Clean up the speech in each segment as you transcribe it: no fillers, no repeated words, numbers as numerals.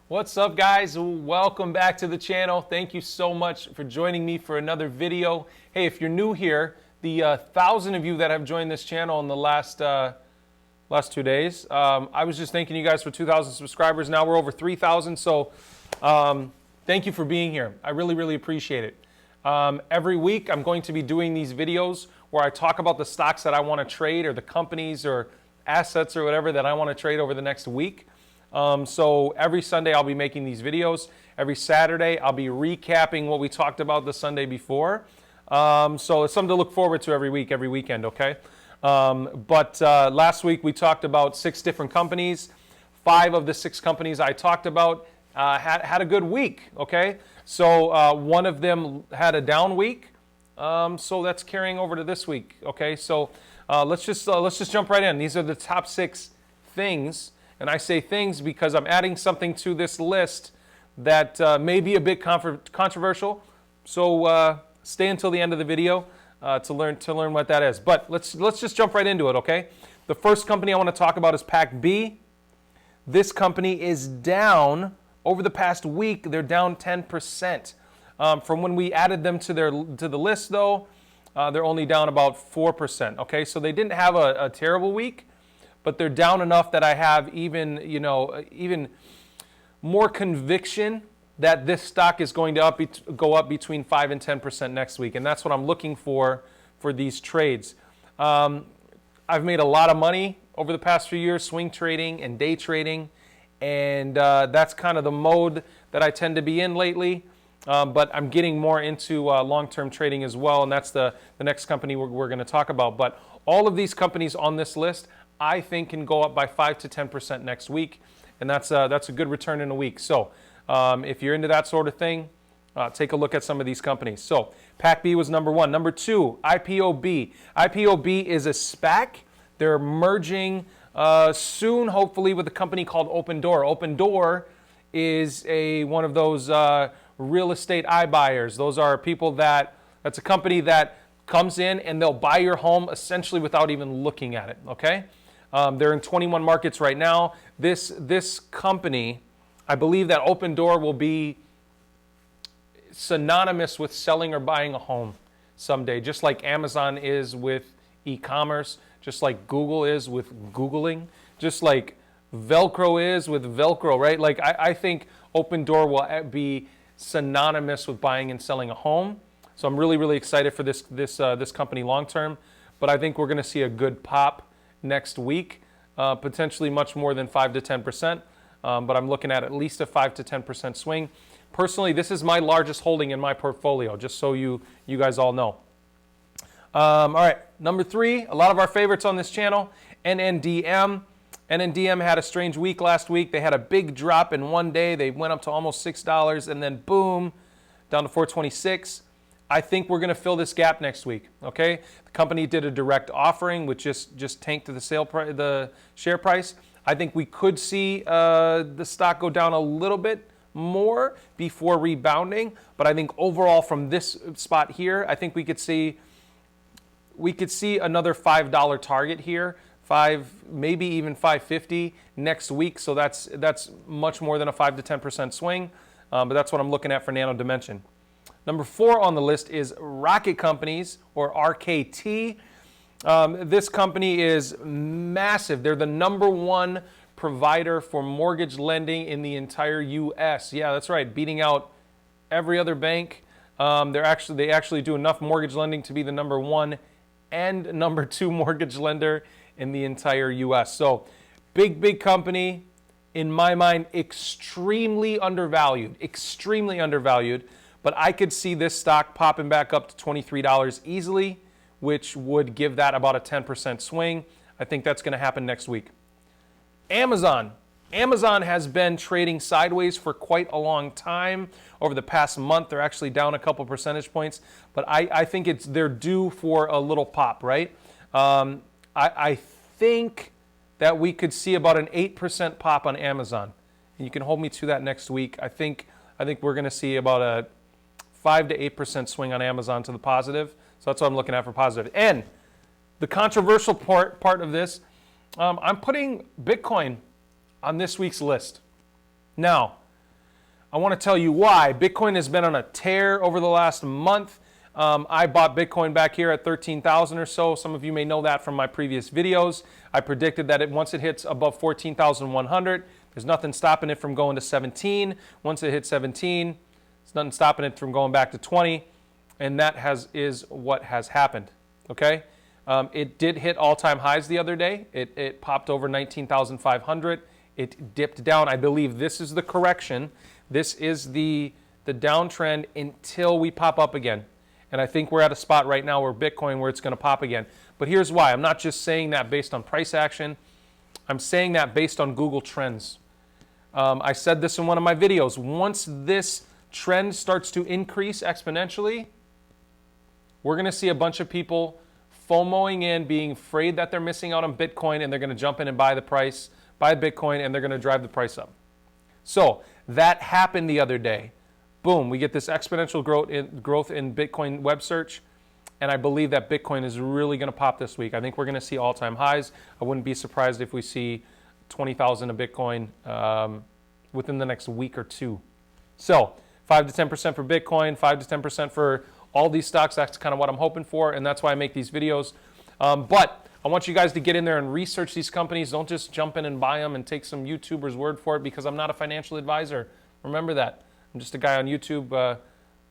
What's up, guys? Welcome back to the channel. Thank you so much for joining me for another video. Hey, if you're new here, the 1,000 of you that have joined this channel in the last 2 days, I was just thanking you guys for 2,000 subscribers. Now we're over 3,000, so thank you for being here. I really appreciate it. Every week, I'm going to be doing these videos where I talk about the stocks that I want to trade, or the companies or assets or whatever that I want to trade over the next week. So every Sunday I'll be making these videos. Every Saturday I'll be recapping what we talked about the Sunday before. So it's something to look forward to every week, every weekend, okay? But last week we talked about 6 different companies. 5 of the 6 companies I talked about had a good week, okay? So one of them had a down week, so that's carrying over to this week, okay? So let's just jump right in. These are the top 6 things. And I say things because I'm adding something to this list that may be a bit controversial. So stay until the end of the video to learn what that is. But let's just jump right into it, okay? The first company I want to talk about is PACB. This company is down over the past week. They're down 10%. From when we added them to the list, though, they're only down about 4%. Okay, so they didn't have a terrible week, but they're down enough that I have even more conviction that this stock is going to go up between 5 and 10% next week. And that's what I'm looking for these trades. I've made a lot of money over the past few years, swing trading and day trading. And that's kind of the mode that I tend to be in lately. But I'm getting more into long-term trading as well. And that's the next company we're going to talk about. But all of these companies on this list, I think, can go up by 5 to 10% next week, and that's a good return in a week. So if you're into that sort of thing, take a look at some of these companies. So PACB was number 1. Number 2, IPOB. IPOB is a SPAC. They're merging soon, hopefully, with a company called Open Door. Open Door is one of those real estate iBuyers. Those are people that's a company that comes in and they'll buy your home essentially without even looking at it, okay? They're in 21 markets right now. This company, I believe that Open Door will be synonymous with selling or buying a home someday, just like Amazon is with e-commerce, just like Google is with Googling, just like Velcro is with Velcro, right? Like I think Open Door will be synonymous with buying and selling a home. So I'm really excited for this company long term, but I think we're going to see a good pop next week, potentially much more than 5 to 10%, but I'm looking at least a 5 to 10% swing. Personally, this is my largest holding in my portfolio, just so you guys all know. All right, number 3, a lot of our favorites on this channel, NNDM. NNDM had a strange week last week. They had a big drop in one day. They went up to almost $6, and then boom, down to $4.26. I think we're going to fill this gap next week, okay? The company did a direct offering, which just tanked the share price. I think we could see the stock go down a little bit more before rebounding, but I think overall from this spot here, I think we could see another $5 target here, maybe even $5.50 next week. So that's much more than a 5 to 10% swing, but that's what I'm looking at for Nano Dimension. Number 4 on the list is Rocket Companies, or RKT. This company is massive. They're the number 1 provider for mortgage lending in the entire U.S. Yeah, that's right, beating out every other bank. They actually do enough mortgage lending to be the number 1 and number 2 mortgage lender in the entire U.S. So big company. In my mind, extremely undervalued. But I could see this stock popping back up to $23 easily, which would give that about a 10% swing. I think that's going to happen next week. Amazon. Amazon has been trading sideways for quite a long time. Over the past month, they're actually down a couple percentage points. But I think they're due for a little pop, right? I think that we could see about an 8% pop on Amazon. And you can hold me to that next week. I think we're going to see about a 5 to 8% swing on Amazon to the positive. So that's what I'm looking at for positive. And the controversial part of this, I'm putting Bitcoin on this week's list. Now, I want to tell you why. Bitcoin has been on a tear over the last month. I bought Bitcoin back here at 13,000 or so. Some of you may know that from my previous videos. I predicted that once it hits above 14,100, there's nothing stopping it from going to 17. Once it hits 17, there's nothing stopping it from going back to 20. And that is what has happened. Okay? It did hit all-time highs the other day. It popped over 19,500. It dipped down. I believe this is the correction. This is the downtrend until we pop up again. And I think we're at a spot right now where Bitcoin, where it's going to pop again. But here's why. I'm not just saying that based on price action. I'm saying that based on Google Trends. I said this in one of my videos. Once this trend starts to increase exponentially, we're going to see a bunch of people FOMOing in, being afraid that they're missing out on Bitcoin, and they're going to jump in and buy Bitcoin, and they're going to drive the price up. So that happened the other day. Boom, we get this exponential growth in Bitcoin web search, and I believe that Bitcoin is really going to pop this week. I think we're going to see all-time highs. I wouldn't be surprised if we see 20,000 of Bitcoin within the next week or two. So 5 to 10% for Bitcoin, 5 to 10% for all these stocks. That's kind of what I'm hoping for, and that's why I make these videos. But I want you guys to get in there and research these companies. Don't just jump in and buy them and take some YouTuber's word for it, because I'm not a financial advisor. Remember that. I'm just a guy on YouTube, and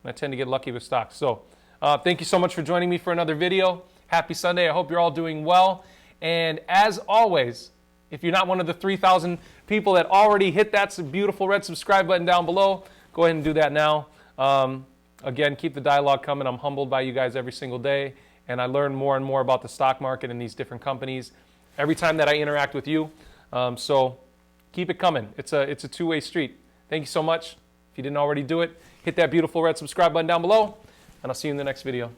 I tend to get lucky with stocks. So thank you so much for joining me for another video. Happy Sunday. I hope you're all doing well. And as always, if you're not one of the 3,000 people that already hit that beautiful red subscribe button down below, go ahead and do that now. Again, keep the dialogue coming. I'm humbled by you guys every single day, and I learn more and more about the stock market and these different companies every time that I interact with you. So keep it coming. It's a two-way street. Thank you so much. If you didn't already do it, hit that beautiful red subscribe button down below, and I'll see you in the next video.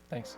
Thanks.